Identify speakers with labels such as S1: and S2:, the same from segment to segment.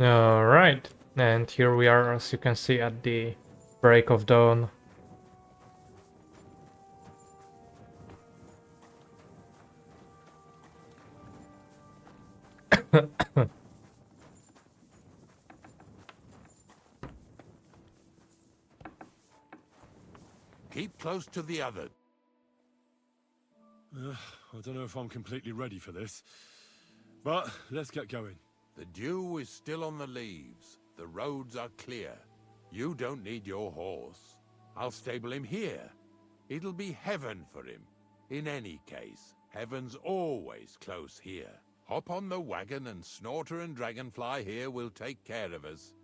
S1: Alright, and here we are, as you can see, at the break of dawn.
S2: Keep close to the other.
S3: I don't know if I'm completely ready for this, but let's get going.
S2: The dew is still on the leaves. The roads are clear. You don't need your horse. I'll stable him here. It'll be heaven for him. In any case, heaven's always close here. Hop on the wagon and Snorter and Dragonfly here will take care of us.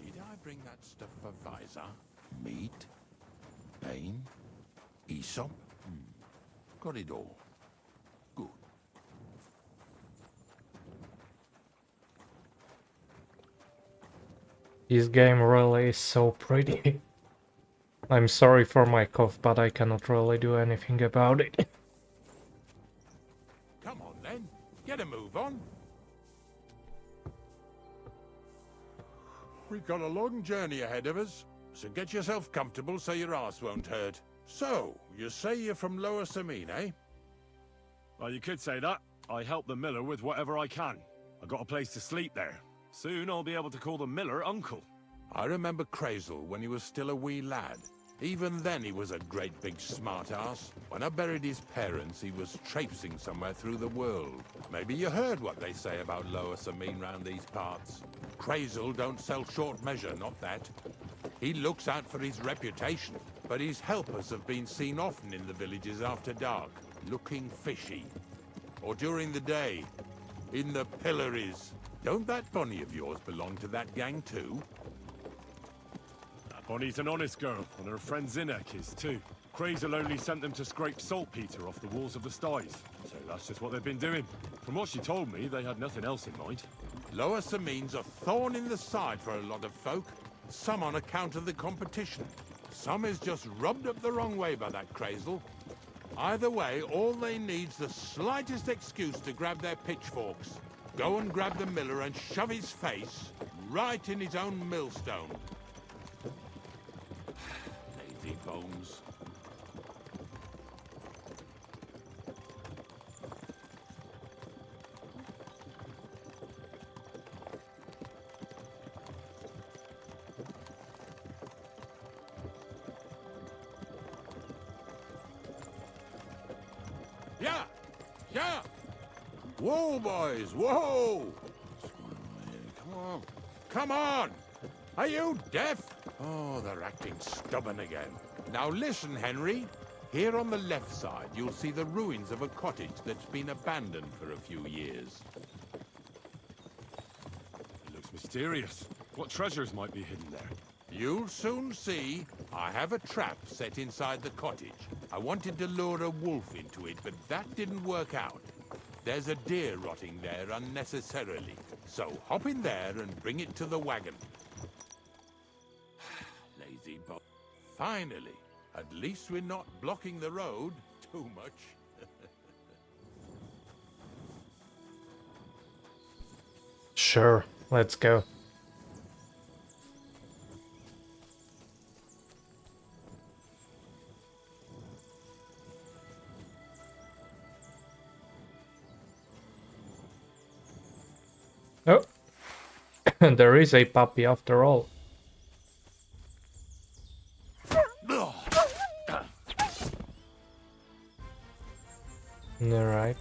S2: Did I bring that stuff for Visor? Meat? Pain? Aesop? Got it all. Good.
S1: This game really is so pretty. I'm sorry for my cough, but I cannot really do anything about it.
S2: Come on then, get a move on. We've got a long journey ahead of us, so get yourself comfortable so your ass won't hurt. So, you say you're from Lower Samine, eh?
S3: Well, you could say that. I help the miller with whatever I can. I got a place to sleep there. Soon I'll be able to call the miller uncle.
S2: I remember Crazel when he was still a wee lad. Even then he was a great big smart-ass. When I buried his parents, he was traipsing somewhere through the world. Maybe you heard what they say about Lower Samine round these parts. Crazel don't sell short measure, not that. He looks out for his reputation, but his helpers have been seen often in the villages after dark, looking fishy. Or during the day, in the pillories. Don't that Bonnie of yours belong to that gang too?
S3: Bonnie's an honest girl, and her friend Zinnek is too. Crazel only sent them to scrape saltpeter off the walls of the sties, so that's just what they've been doing. From what she told me, they had nothing else in mind.
S2: Lower Samine's a thorn in the side for a lot of folk. Some on account of the competition. Some is just rubbed up the wrong way by that Crazel. Either way, all they need's the slightest excuse to grab their pitchforks. Go and grab the miller and shove his face right in his own millstone. Lazy bones. Yeah! Yeah! Whoa, boys! Whoa! Come on. Come on! Are you deaf? Oh, they're acting stubborn again. Now listen, Henry. Here on the left side, you'll see the ruins of a cottage that's been abandoned for a few years.
S3: It looks mysterious. What treasures might be hidden there?
S2: You'll soon see. I have a trap set inside the cottage. I wanted to lure a wolf into it, but that didn't work out. There's a deer rotting there unnecessarily. So hop in there and bring it to the wagon. Lazy bo... Finally. At least we're not blocking the road too much.
S1: Sure, let's go. Oh, there is a puppy after all. Alright.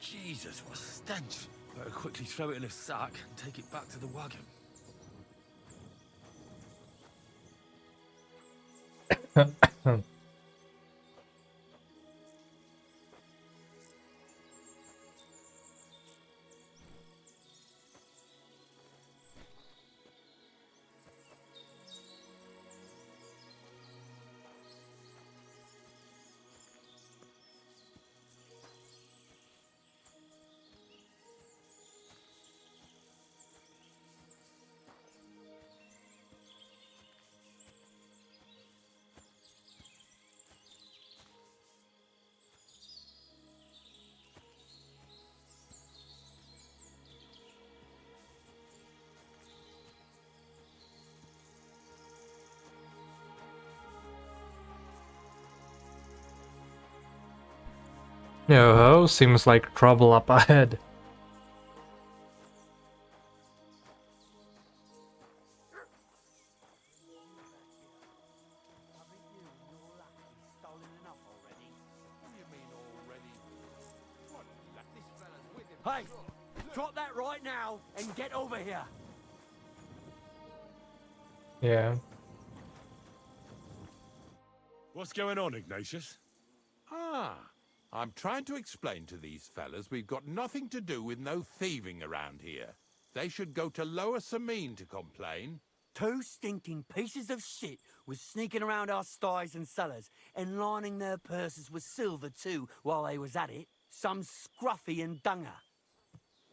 S4: Jesus, what a stench. Better quickly throw it in a sack and take it back to the wagon.
S1: Oh, seems like trouble up ahead.
S5: Hey, drop that right now and get over here.
S1: Yeah.
S3: What's going on, Ignatius?
S2: Ah, I'm trying to explain to these fellas we've got nothing to do with no thieving around here. They should go to Lower Samine to complain.
S5: Two stinking pieces of shit was sneaking around our sties and cellars and lining their purses with silver too while they was at it. Some scruffy and dunger.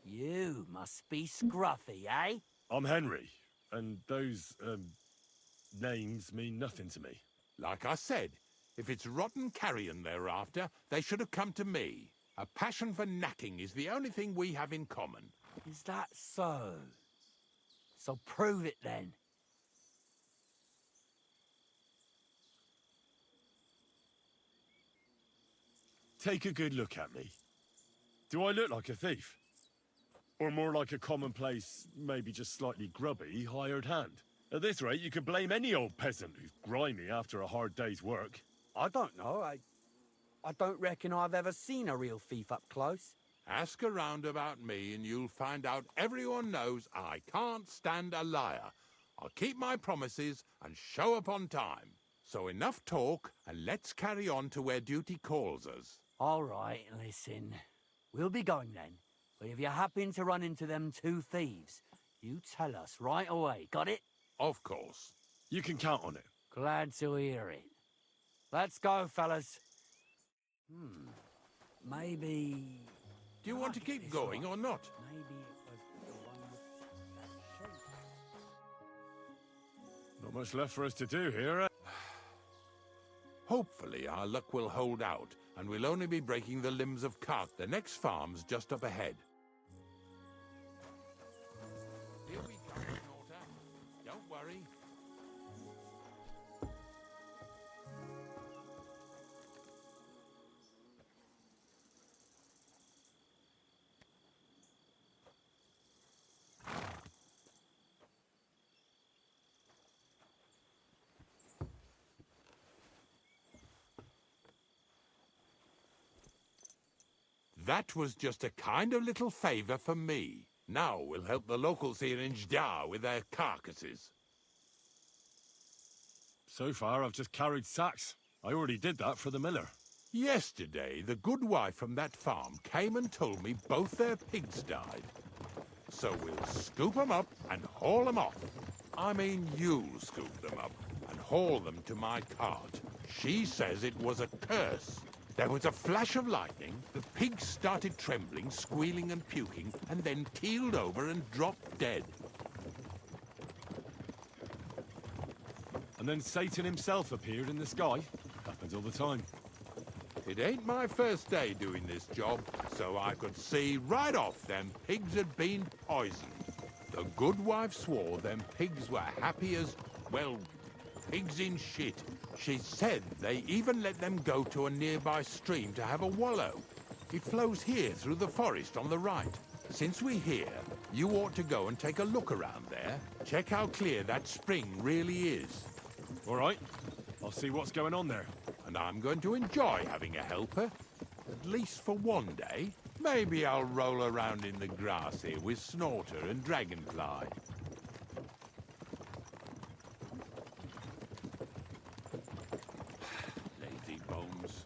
S5: You must be scruffy, eh?
S3: I'm Henry, and those, names mean nothing to me.
S2: Like I said, if it's rotten carrion they're after, they should have come to me. A passion for knacking is the only thing we have in common.
S5: Is that so? So prove it then.
S3: Take a good look at me. Do I look like a thief? Or more like a commonplace, maybe just slightly grubby, hired hand? At this rate, you could blame any old peasant who's grimy after a hard day's work.
S5: I don't know. I don't reckon I've ever seen a real thief up close.
S2: Ask around about me and you'll find out everyone knows I can't stand a liar. I'll keep my promises and show up on time. So enough talk and let's carry on to where duty calls us.
S5: All right, listen. We'll be going then. But if you happen to run into them two thieves, you tell us right away. Got it?
S2: Of course.
S3: You can count on it.
S5: Glad to hear it. Let's go, fellas. Maybe...
S2: Do you want to keep going or not?
S5: Maybe it was the one with that shape.
S3: Not much left for us to do here, eh?
S2: Hopefully our luck will hold out, and we'll only be breaking the limbs of Kark. The next farm's just up ahead. Here we come, Snorter. Don't worry. That was just a kind of little favor for me. Now we'll help the locals here in Jda with their carcasses.
S3: So far, I've just carried sacks. I already did that for the miller.
S2: Yesterday, the good wife from that farm came and told me both their pigs died. So we'll scoop them up and haul them off. I mean, you'll scoop them up and haul them to my cart. She says it was a curse. There was a flash of lightning, the pigs started trembling, squealing and puking, and then keeled over and dropped dead.
S3: And then Satan himself appeared in the sky. Happens all the time.
S2: It ain't my first day doing this job, so I could see right off them pigs had been poisoned. The good wife swore them pigs were happy as, well, pigs in shit. She said they even let them go to a nearby stream to have a wallow. It flows here through the forest on the right. Since we're here, you ought to go and take a look around there. Check how clear that spring really is.
S3: All right, I'll see what's going on there.
S2: And I'm going to enjoy having a helper. At least for one day. Maybe I'll roll around in the grass here with Snorter and Dragonfly. Lazy bones.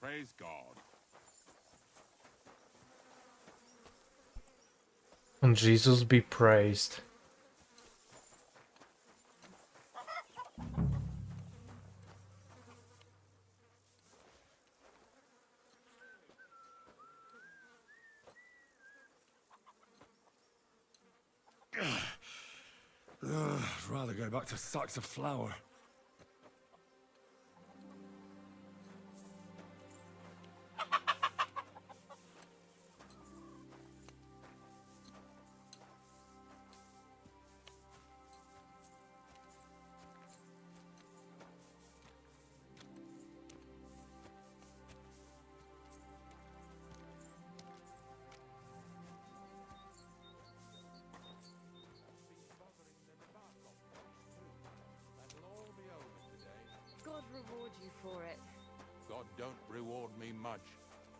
S2: Praise God.
S1: And Jesus be praised.
S3: I'd rather go back to sacks of flour.
S6: God reward you for it.
S2: God don't reward me much,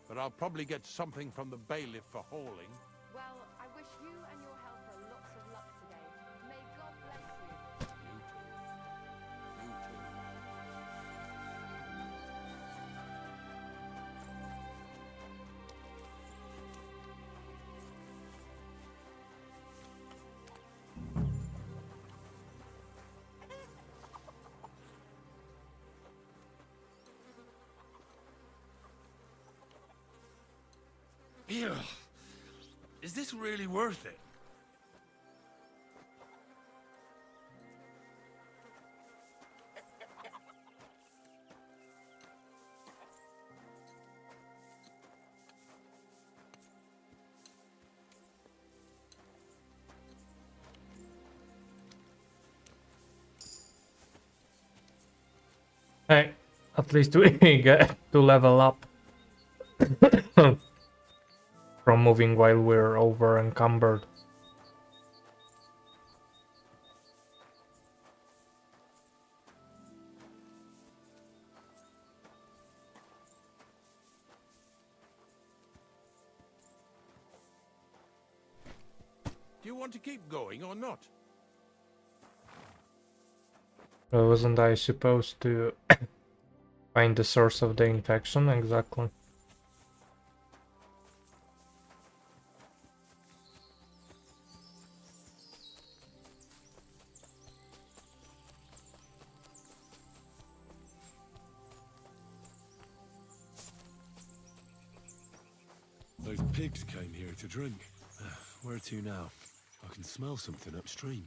S2: but I'll probably get something from the bailiff for hauling.
S6: Well, I wish you and your helper lots of luck today. May God bless you.
S2: You too. You too.
S3: Ew. Is this really worth it?
S1: Hey, at least we get to level up from moving while we're over encumbered.
S2: Do you want to keep going or not?
S1: Wasn't I supposed to find the source of the infection? Exactly.
S3: Those pigs came here to drink. Where to now? I can smell something upstream.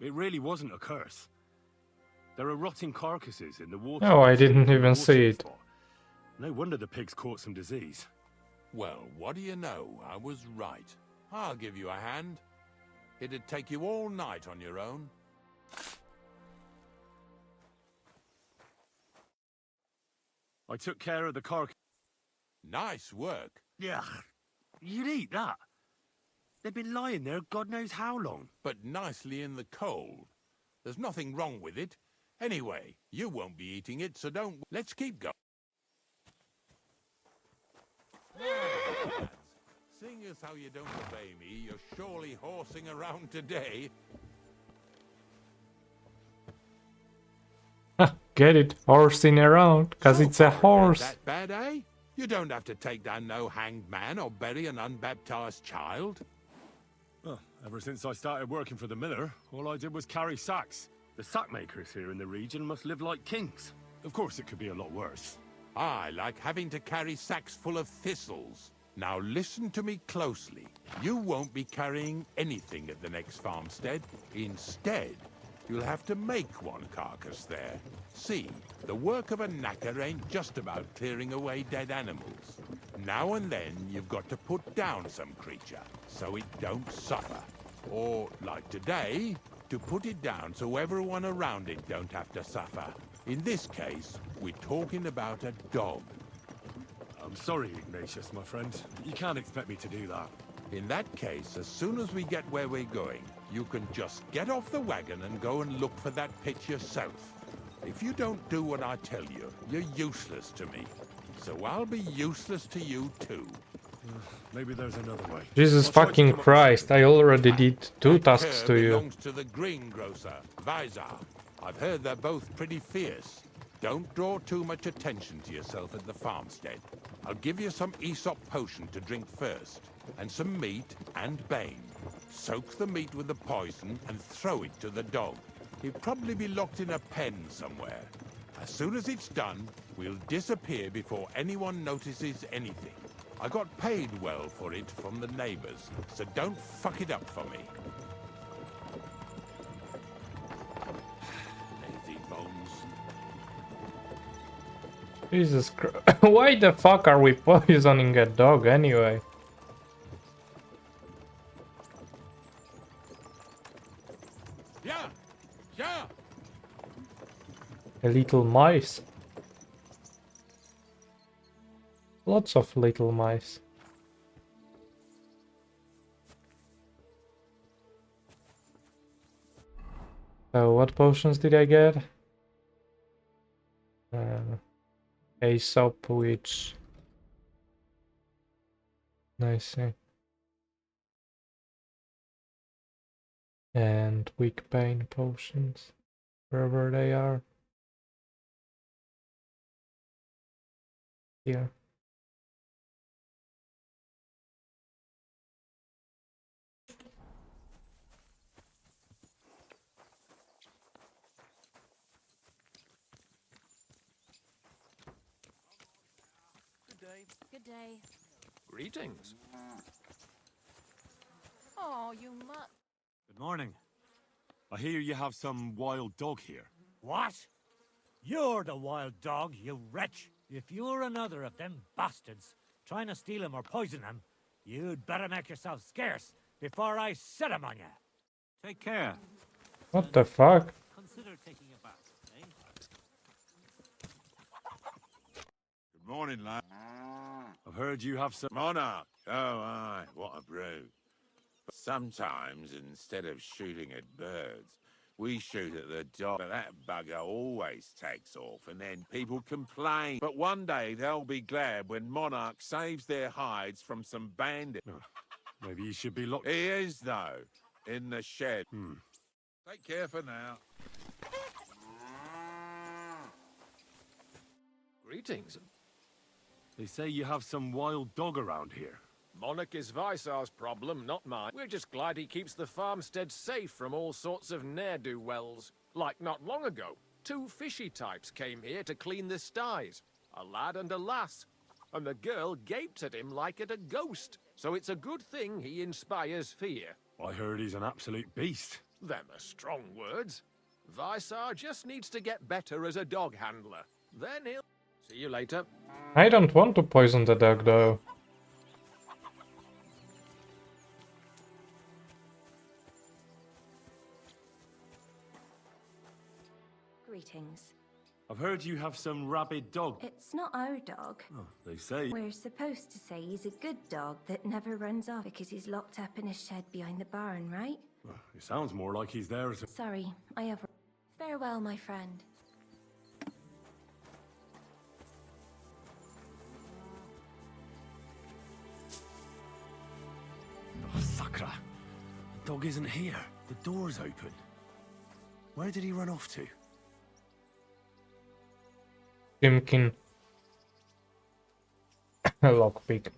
S3: It really wasn't a curse. There are rotting carcasses in the water.
S1: Oh, I didn't
S3: in the
S1: even see
S3: watering
S1: it.
S3: spot. No wonder the pigs caught some disease.
S2: Well, what do you know? I was right. I'll give you a hand. It'd take you all night on your own.
S3: I took care of the carcass.
S2: Nice work.
S3: Yeah, you'd eat that. They've been lying there God knows how long.
S2: But nicely in the cold. There's nothing wrong with it. Anyway, you won't be eating it, so don't... Let's keep going. Lads, seeing as how you don't obey me, you're surely horsing around today.
S1: Get it? Horsing around, cause
S2: So
S1: it's a
S2: far, it ain't
S1: horse.
S2: that bad, eh? You don't have to take down no hanged man or bury an unbaptized child.
S3: Well, ever since I started working for the miller, all I did was carry sacks. The sack makers here in the region must live like kings. Of course, it could be a lot worse.
S2: I like having to carry sacks full of thistles. Now listen to me closely. You won't be carrying anything at the next farmstead. Instead, you'll have to make one carcass there. See, the work of a knacker ain't just about clearing away dead animals. Now and then, you've got to put down some creature, so it don't suffer. Or, like today, to put it down so everyone around it don't have to suffer. In this case, we're talking about a dog.
S3: I'm sorry, Ignatius, my friend. You can't expect me to do that.
S2: In that case, as soon as we get where we're going, you can just get off the wagon and go and look for that pit yourself. If you don't do what I tell you, you're useless to me. So I'll be useless to you too.
S3: Maybe there's another way.
S1: Jesus
S3: I'll try to
S1: fucking
S3: come up with
S1: Christ,
S3: something.
S1: I already did 2
S2: That
S1: tasks
S2: cur
S1: to you.
S2: belongs to the greengrocer, Vizar. I've heard they're both pretty fierce. Don't draw too much attention to yourself at the farmstead. I'll give you some Aesop potion to drink first, and some meat and bane. Soak the meat with the poison and throw it to the dog. He'll probably be locked in a pen somewhere. As soon as it's done, we'll disappear before anyone notices anything. I got paid well for it from the neighbors, so don't fuck it up for me. Lazy bones.
S1: Jesus Christ. Why the fuck are we poisoning a dog anyway?
S2: Yeah! Yeah!
S1: A little mice. Lots of little mice. So what potions did I get? Aesop, which... I see. And weak pain potions, wherever they are. Here.
S6: Good day.
S4: Greetings.
S6: Oh, you mutt.
S3: Good morning. I hear you have some wild dog here.
S7: What? You're the wild dog, you wretch. If you're another of them bastards trying to steal him or poison him, you'd better make yourself scarce before I set him on you. Take care.
S1: What the fuck?
S7: Consider taking a bath, eh?
S2: Good morning, lad.
S3: I've heard you have some...
S2: Monarch! Oh, aye, what a brute. But sometimes, instead of shooting at birds, we shoot at the dog. But that bugger always takes off, and then people complain. But one day they'll be glad when Monarch saves their hides from some bandit.
S3: Maybe you should be locked...
S2: He is, though, in the shed.
S3: Hmm.
S2: Take care for now.
S4: Greetings.
S3: They say you have some wild dog around here.
S8: Monarch is Visar's problem, not mine. We're just glad he keeps the farmstead safe from all sorts of ne'er-do-wells. Like not long ago, 2 fishy types came here to clean the sties. A lad and a lass. And the girl gaped at him like at a ghost. So it's a good thing he inspires fear.
S3: I heard he's an absolute beast.
S8: Them are strong words. Visar just needs to get better as a dog handler. Then he'll... See you later.
S1: I don't want to poison the dog though.
S9: Greetings.
S3: I've heard you have some rabid dog.
S9: It's not our dog.
S3: Oh, they say.
S9: We're supposed to say he's a good dog that never runs off because he's locked up in a shed behind the barn, right?
S3: Well, it sounds more like he's there as a...
S9: Sorry, I have... Farewell, my friend.
S3: Oh, Sakra. The dog isn't here. The door's open. Where did he run off to?
S1: Timkin. Lockpick.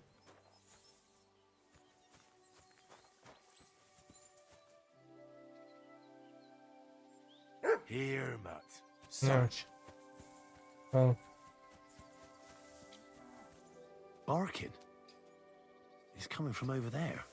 S3: Here, Matt.
S1: No.
S3: Search.
S1: Well,
S3: Barking. He's coming from over there.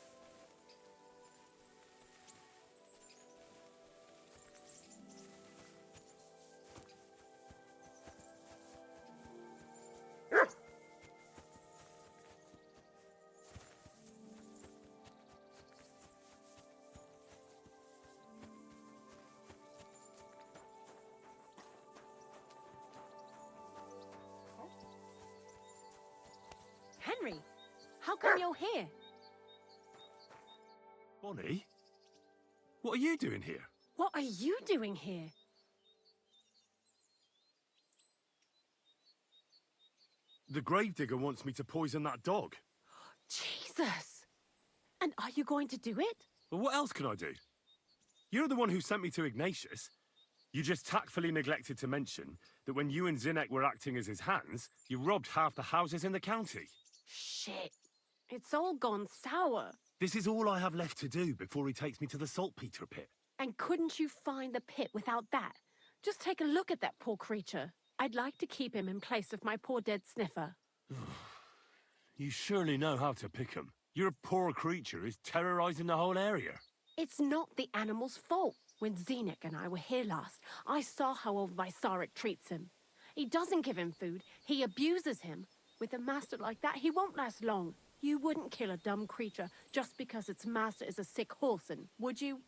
S10: Henry, how come you're here?
S3: Bonnie? What are you doing here?
S10: What are you doing here?
S3: The gravedigger wants me to poison that dog.
S10: Jesus! And are you going to do it?
S3: Well, what else can I do? You're the one who sent me to Ignatius. You just tactfully neglected to mention that when you and Zinnek were acting as his hands, you robbed half the houses in the county.
S10: Shit. It's all gone sour.
S3: This is all I have left to do before he takes me to the Saltpeter pit.
S10: And couldn't you find the pit without that? Just take a look at that poor creature. I'd like to keep him in place of my poor dead sniffer.
S3: You surely know how to pick 'em. Your poor creature is terrorizing the whole area.
S10: It's not the animal's fault. When Zinnek and I were here last, I saw how old Vysarik treats him. He doesn't give him food, he abuses him. With a master like that, he won't last long. You wouldn't kill a dumb creature just because its master is a sick horseman, would you?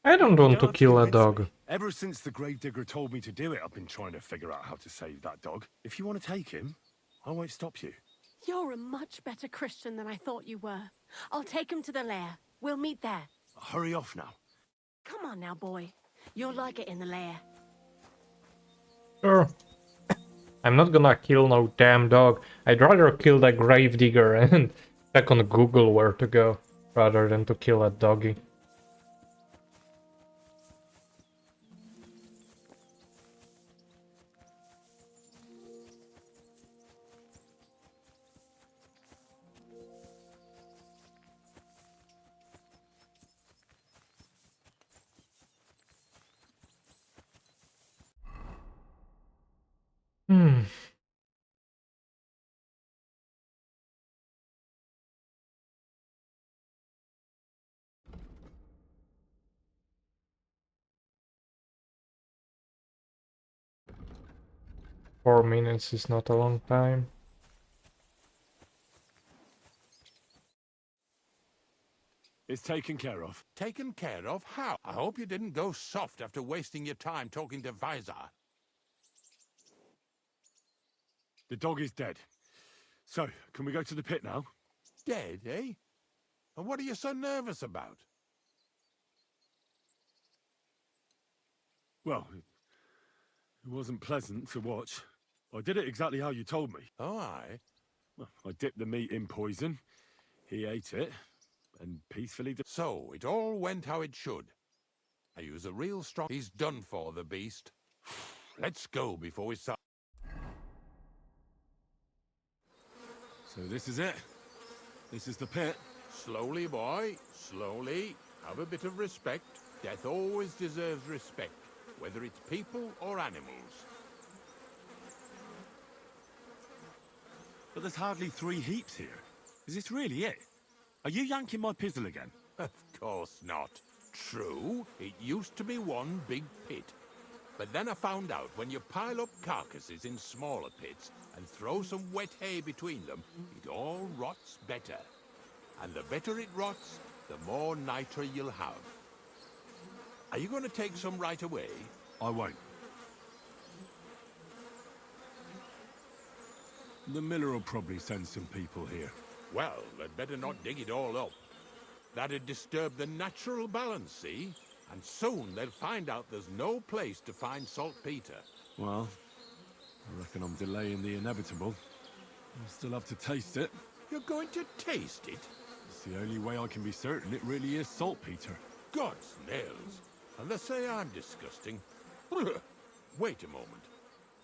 S1: I don't
S3: You
S1: want to
S3: have
S1: kill a
S3: convince
S1: dog.
S3: me. Ever since the gravedigger told me to do it, I've been trying to figure out how to save that dog. If you want to take him, I won't stop you.
S10: You're a much better Christian than I thought you were. I'll take him to the lair. We'll meet there.
S3: Hurry off now.
S10: Come on now, boy. You'll like it in the lair.
S1: Sure. I'm not gonna kill no damn dog. I'd rather kill that gravedigger and check on Google where to go, rather than to kill a doggy. Hmm. 4 minutes is not a long time.
S3: It's taken care of.
S2: Taken care of? How? I hope you didn't go soft after wasting your time talking to Visor.
S3: The dog is dead. So, can we go to the pit now?
S2: Dead, eh? And what are you so nervous about?
S3: Well, it wasn't pleasant to watch. I did it exactly how you told me.
S2: Oh, aye.
S3: Well, I dipped the meat in poison. He ate it, and peacefully...
S2: So, it all went how it should. I use a real strong... He's done for, the beast. Let's go before we start...
S3: So this is it. This is the pit.
S2: Slowly, boy. Slowly. Have a bit of respect. Death always deserves respect, whether it's people or animals.
S3: But there's hardly 3 heaps here. Is this really it? Are you yanking my pizzle again?
S2: Of course not. True, it used to be one big pit. But then I found out when you pile up carcasses in smaller pits and throw some wet hay between them, it all rots better. And the better it rots, the more nitra you'll have. Are you going to take some right away?
S3: I won't. The miller will probably send some people here.
S2: Well, they'd better not dig it all up. That'd disturb the natural balance, see? And soon they'll find out there's no place to find saltpeter.
S3: Well, I reckon I'm delaying the inevitable. I'll still have to taste it.
S2: You're going to taste it?
S3: It's the only way I can be certain it really is saltpeter.
S2: God's nails. And they say I'm disgusting. Wait a moment.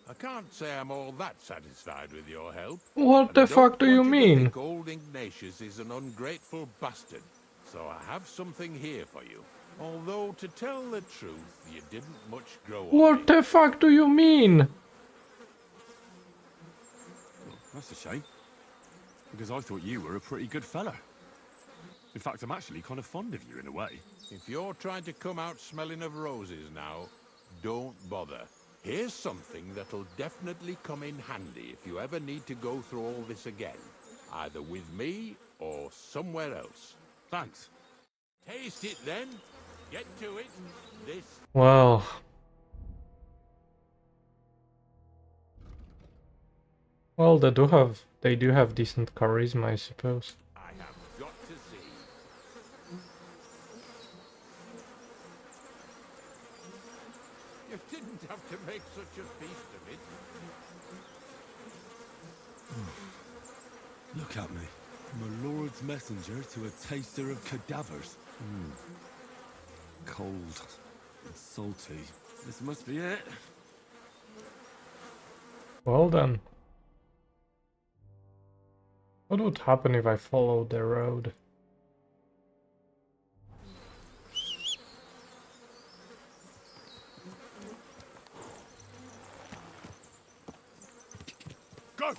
S2: I can't say I'm all that satisfied with your help.
S1: What the fuck do you mean?
S2: Old Ignatius is an ungrateful bastard, so I have something here for you. Although, to tell the truth, you didn't much grow on me.
S1: What the fuck do you mean?
S3: Well, that's a shame. Because I thought you were a pretty good fella. In fact, I'm actually kind of fond of you in a way.
S2: If you're trying to come out smelling of roses now, don't bother. Here's something that'll definitely come in handy if you ever need to go through all this again. Either with me or somewhere else.
S3: Thanks.
S2: Taste it then. Get to it. This...
S1: Well... Well, they do have decent charisma, I suppose.
S2: I have got to see. You didn't have to make such a feast of it.
S3: Look at me. I'm a lord's messenger to a taster of cadavers. Cold and salty. This must be it.
S1: Well then. What would happen if I followed the road?
S3: Go!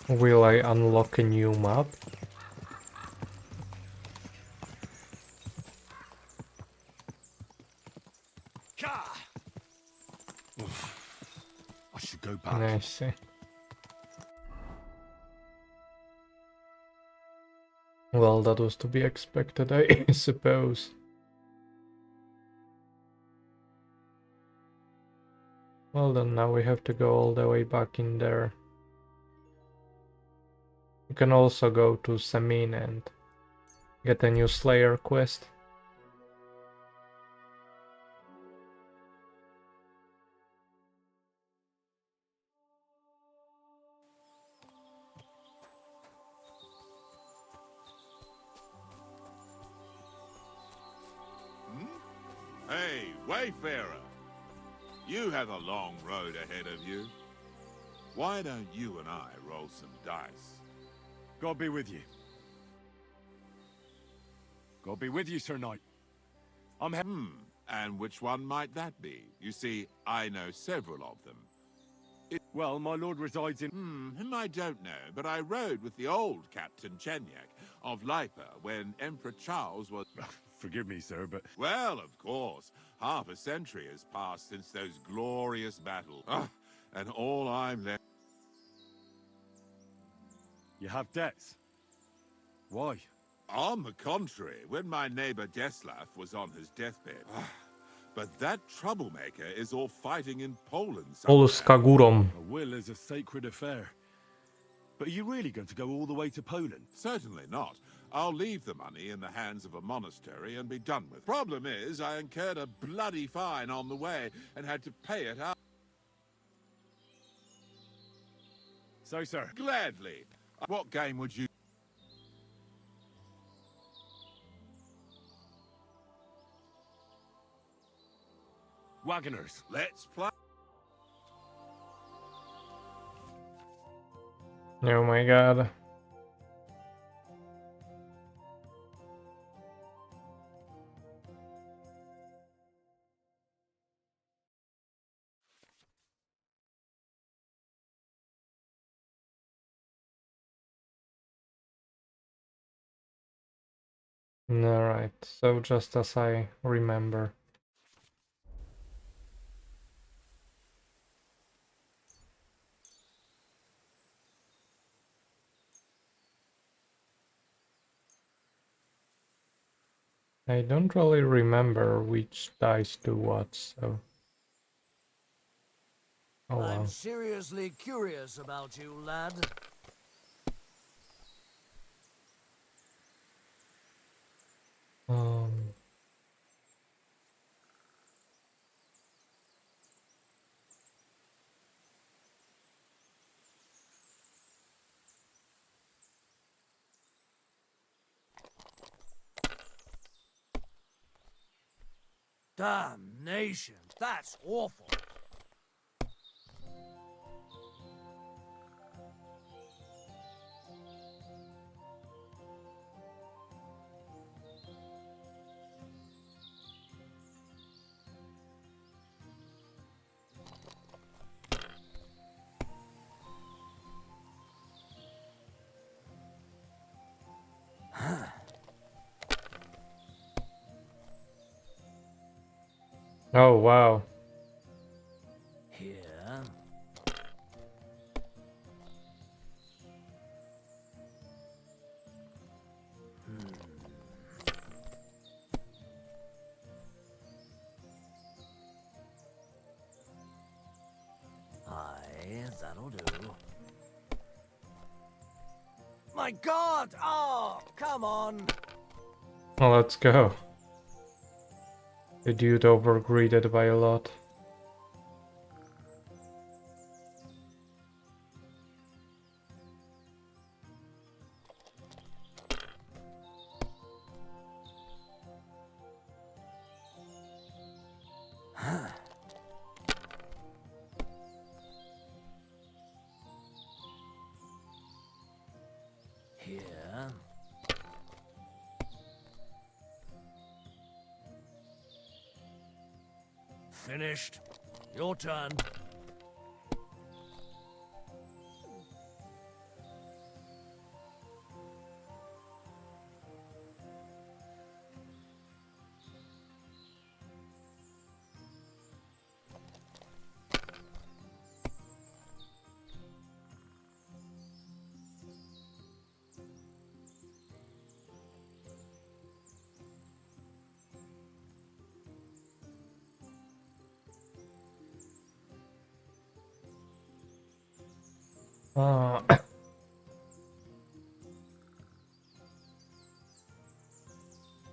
S1: Will I unlock a new map?
S3: I should go back.
S1: I see. Well, that was to be expected, I suppose. Well then, now we have to go all the way back in there. You can also go to Samin and get a new Slayer quest.
S11: Hey, Wayfarer! You have a long road ahead of you. Why don't you and I roll some dice?
S3: God be with you. God be with you, Sir Knight.
S11: And which one might that be? You see, I know several of them.
S3: Well, my lord resides in...
S11: Him I don't know, but I rode with the old Captain Chenyak of Lipa when Emperor Charles was...
S3: Forgive me, sir, but...
S11: Well, of course. Half a century has passed since those glorious battles. And all I'm left...
S3: You have debts? Why?
S11: On the contrary, when my neighbor Deslav was on his deathbed. But that troublemaker is all fighting in Poland somewhere.
S1: Polska górą.
S3: A will is a sacred affair. But are you really going to go all the way to Poland?
S11: Certainly not. I'll leave the money in the hands of a monastery and be done with it. Problem is, I incurred a bloody fine on the way and had to pay it out.
S3: So, sir.
S11: Gladly. What game would you...
S3: Wagoners.
S11: Let's play.
S1: Oh my god. Alright, so just as I remember. I don't really remember which dice do what, so... Oh wow.
S12: I'm seriously curious about you, lad.
S1: Um.
S12: Damnation, that's awful.
S1: Oh wow.
S12: Here. Aye, that'll do. My God! Oh, come on!
S1: Well, let's go. The dude overgreeded by a lot.
S12: Here. Finished. Your turn.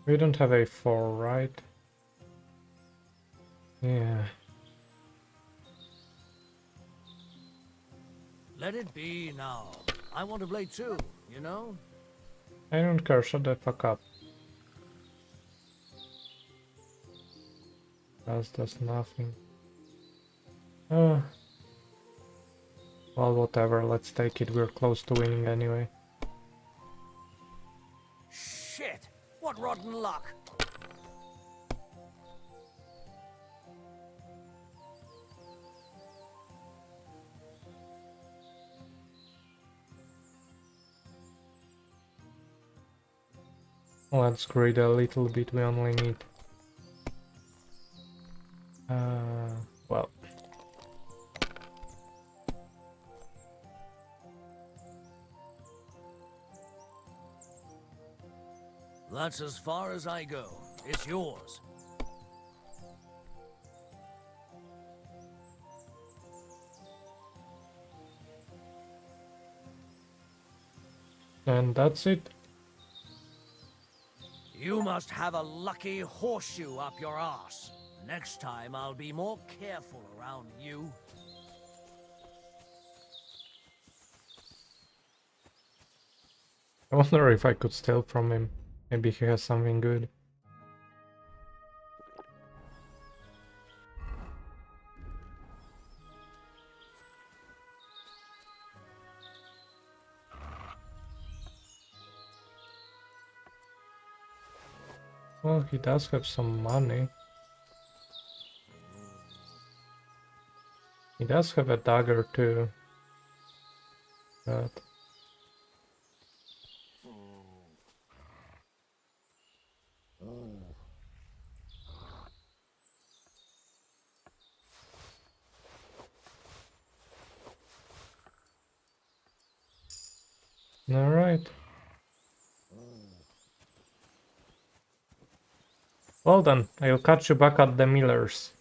S1: We don't have A4, right? Yeah.
S12: Let it be now. I want to play too, you know?
S1: I don't care, shut the fuck up. Does nothing. Well, whatever, let's take it, we're close to winning anyway.
S12: Shit! What rotten luck!
S1: Let's greed a little bit, we only need... well...
S12: That's as far as I go. It's yours.
S1: And that's it.
S12: You must have a lucky horseshoe up your arse. Next time I'll be more careful around you.
S1: I wonder if I could steal from him. Maybe he has something good. Well, he does have some money. He does have a dagger too. But... Alright. Well then, I'll catch you back at the Miller's.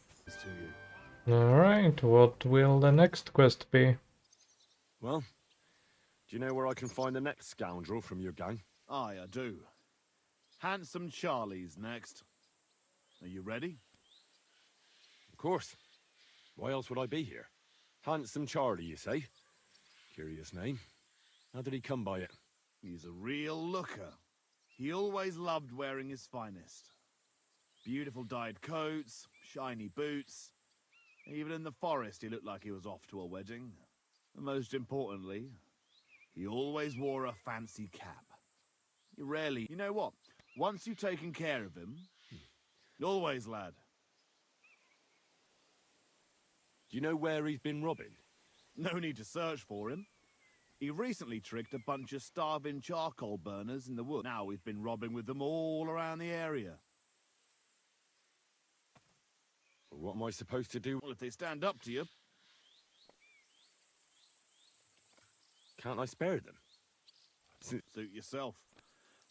S1: Alright, what will the next quest be?
S3: Well, do you know where I can find the next scoundrel from your gang?
S13: Aye, I do. Handsome Charlie's next. Are you ready?
S3: Of course. Why else would I be here? Handsome Charlie, you say? Curious name. How did he come by it?
S13: He's a real looker. He always loved wearing his finest. Beautiful dyed coats, shiny boots. Even in the forest, he looked like he was off to a wedding. And most importantly, he always wore a fancy cap. He rarely... You know what? Once you've taken care of him... Always, lad.
S3: Do you know where he's been robbing?
S13: No need to search for him. He recently tricked a bunch of starving charcoal burners in the wood. Now we've been robbing with them all around the area.
S3: Well, what am I supposed to do?
S13: Well, if they stand up to you...
S3: Can't I spare them?
S13: Suit yourself.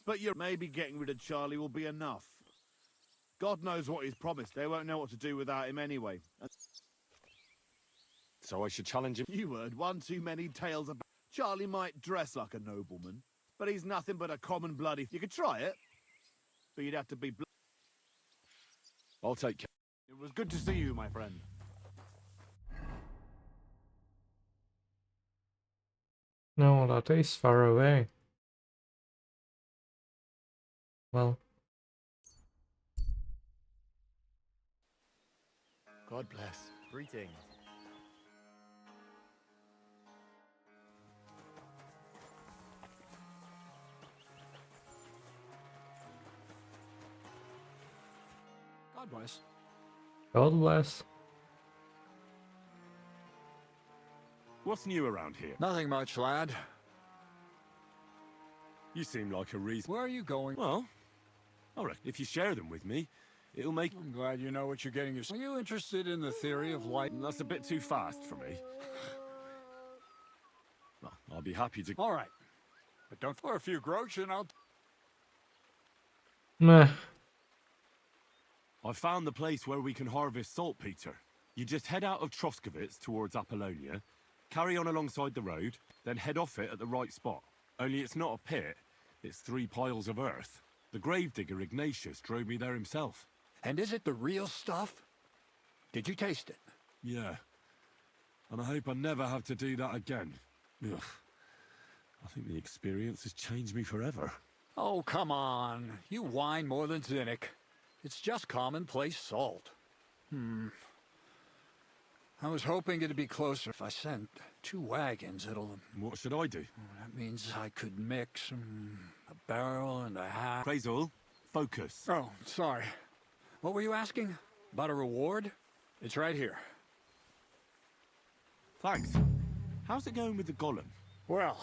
S13: But you're maybe getting rid of Charlie will be enough. God knows what he's promised. They won't know what to do without him anyway.
S3: So I should challenge him?
S13: You heard one too many tales about... Charlie might dress like a nobleman, but he's nothing but a common bloody... You could try it, but you'd have to be...
S3: I'll take care.
S13: It was good to see you, my friend.
S1: No, that is far away. Well.
S14: God bless. Greetings.
S4: God bless.
S1: God bless.
S3: What's new around here?
S15: Nothing much, lad.
S3: You seem like a reason.
S15: Where are you going?
S3: Well, all right. If you share them with me, it'll make...
S15: I'm glad you know what you're getting yourself. Are you interested in the theory of light?
S3: That's a bit too fast for me. Well, I'll be happy to...
S15: All right. But don't for a few groschen, I'll...
S1: Meh.
S3: I found the place where we can harvest saltpeter. You just head out of Troskovitz towards Apollonia, carry on alongside the road, then head off it at the right spot. Only it's not a pit, it's 3 piles of earth. The gravedigger Ignatius drove me there himself.
S15: And is it the real stuff? Did you taste it?
S3: Yeah. And I hope I never have to do that again. Ugh. I think the experience has changed me forever.
S15: Oh, come on. You whine more than Zinnik. It's just commonplace salt. I was hoping it'd be closer. If I sent 2 wagons, it'll...
S3: What should I do?
S15: That means I could mix a barrel and a half.
S3: Crazel, focus.
S15: Oh, sorry. What were you asking? About a reward? It's right here.
S3: Thanks. How's it going with the golem?
S15: Well,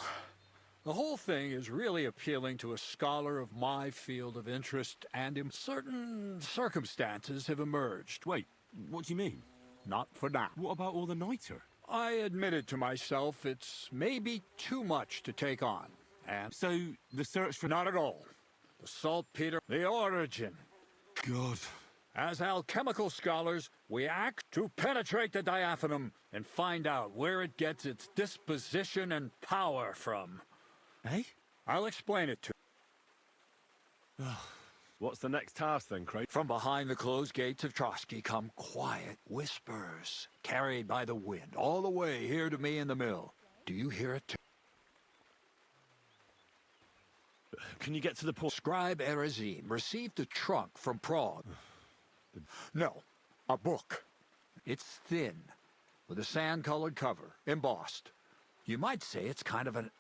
S15: the whole thing is really appealing to a scholar of my field of interest, and in certain circumstances have emerged.
S3: Wait, what do you mean?
S15: Not for now.
S3: What about all the niter?
S15: I admitted to myself it's maybe too much to take on. And
S3: so, the search for...
S15: Not at all. The saltpeter, the origin.
S3: God.
S15: As alchemical scholars, we act to penetrate the diaphanum and find out where it gets its disposition and power from.
S3: Eh?
S15: I'll explain it to you.
S3: What's the next task then, Craig?
S15: From behind the closed gates of Trotsky come quiet whispers, carried by the wind, all the way here to me in the mill. Do you hear it too?
S3: Can you get to the port?
S15: Scribe Erezim received a trunk from Prague. No, a book. It's thin, with a sand-colored cover, embossed. You might say it's kind of an...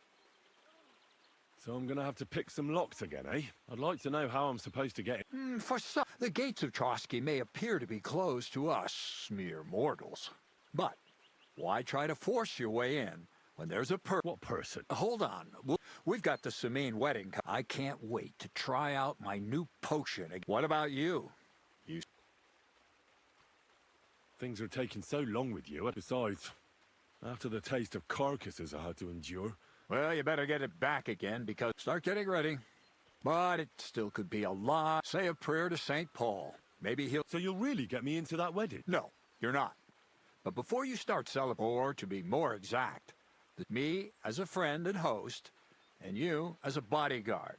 S3: So I'm gonna have to pick some locks again, eh? I'd like to know how I'm supposed to get it.
S15: For some, the gates of Trotsky may appear to be closed to us, mere mortals. But why try to force your way in when there's a
S3: What person?
S15: Hold on. We've got the Samine wedding. I can't wait to try out my new potion. What about you?
S3: Things are taking so long with you. Besides, after the taste of carcasses I had to endure.
S15: Well, you better get it back again, because... Start getting ready. But it still could be a lot. Say a prayer to St. Paul. Maybe he'll...
S3: So you'll really get me into that wedding?
S15: No, you're not. But before you start celebrating, or to be more exact, me as a friend and host, and you as a bodyguard.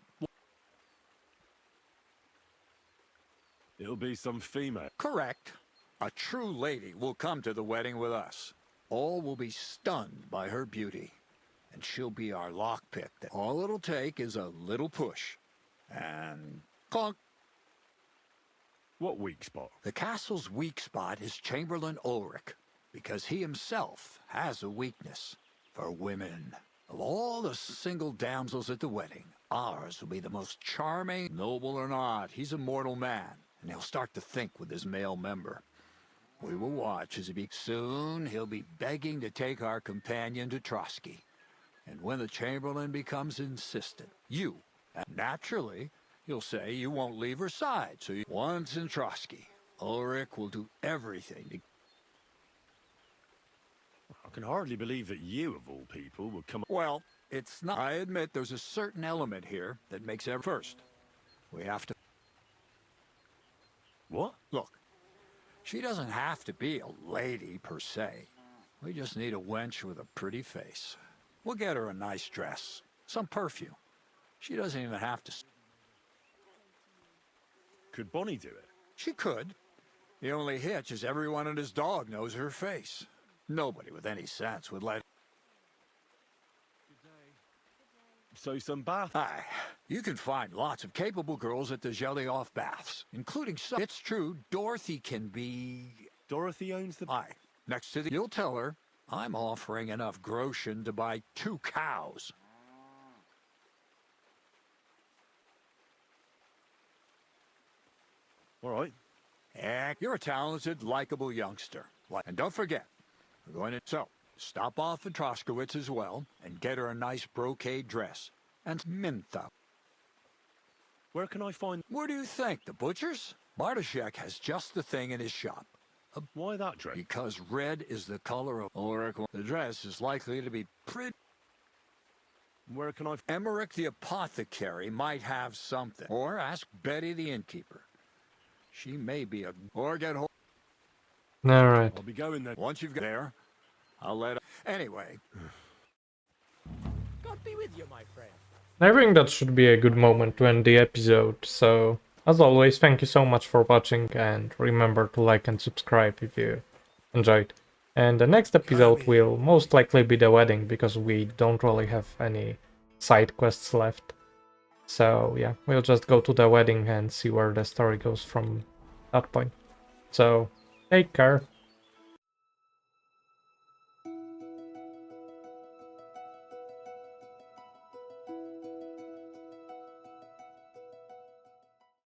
S3: It'll be some female.
S15: Correct. A true lady will come to the wedding with us. All will be stunned by her beauty, and she'll be our lockpick. All it'll take is a little push, and clunk.
S3: What weak spot?
S15: The castle's weak spot is Chamberlain Ulrich, because he himself has a weakness for women. Of all the single damsels at the wedding, ours will be the most charming. Noble or not, he's a mortal man, and he'll start to think with his male member. We will watch as soon he'll be begging to take our companion to Trotsky. And when the Chamberlain becomes insistent, naturally, you'll say you won't leave her side. So once in Trotsky, Ulrich will do everything to...
S3: I can hardly believe that you, of all people, would come...
S15: Well, it's not... I admit there's a certain element here that makes every... First, we have to...
S3: What?
S15: Look, she doesn't have to be a lady per se. We just need a wench with a pretty face. We'll get her a nice dress, some perfume. She doesn't even have to...
S3: Could Bonnie do it?
S15: She could. The only hitch is everyone and his dog knows her face. Nobody with any sense would let...
S3: So some bath...
S15: Aye. You can find lots of capable girls at the Jelly-Off baths, including some... It's true, Dorothy can be...
S3: Dorothy owns the...
S15: Aye. Next to the... You'll tell her, I'm offering enough groschen to buy 2 cows.
S3: All right.
S15: Heck, you're a talented, likable youngster. And don't forget, we're going to... So, stop off at Troskowitz as well, and get her a nice brocade dress. And Mintha.
S3: Where can I find...
S15: Where do you think? The butcher's? Bartoszek has just the thing in his shop.
S3: Why that dress?
S15: Because red is the color of Ulrich. The dress is likely to be pretty...
S3: Where can I...
S15: Emmerich the apothecary might have something. Or ask Betty the innkeeper. She may be a... Or get hold...
S1: Alright.
S3: I'll be going there.
S15: Once you've got there, I'll let... Anyway.
S12: God be with you, my friend.
S1: I think that should be a good moment to end the episode, so as always, thank you so much for watching, and remember to like and subscribe if you enjoyed. And the next episode will most likely be the wedding, because we don't really have any side quests left. So yeah, we'll just go to the wedding and see where the story goes from that point. So, take care.